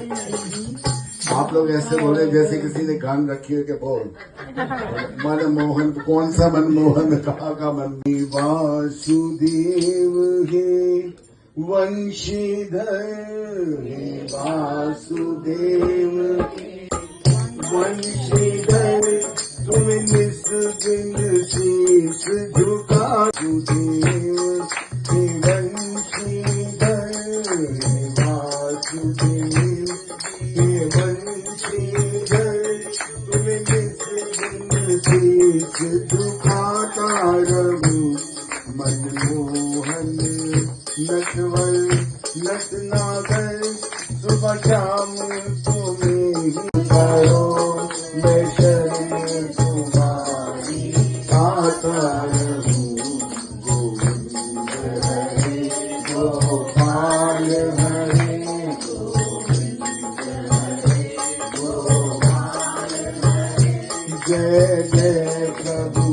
आप लोग ऐसे बोले जैसे किसी ने कान रखी है कि बोल मनमोहन। कौन सा मनमोहन, कहाँ का मन? वासुदेव हे वंशीधर, हे वासुदेव वंशीधर, तुम निस दिन शीश झुका। वासुदेव हे वंशीधर, हे वासुदेव हे वंशीधर, तुम निस दिन शीश झुकाता रहूं। मनमोहन नटवर नटनागर, सुबह शाम तुम्हें ही करो, मैं शरण तुम्हारी आता रहूं। गोविंद हरे गोपाल हरे, गोविंद हरे गोपाल हरे, जय जय प्रभु।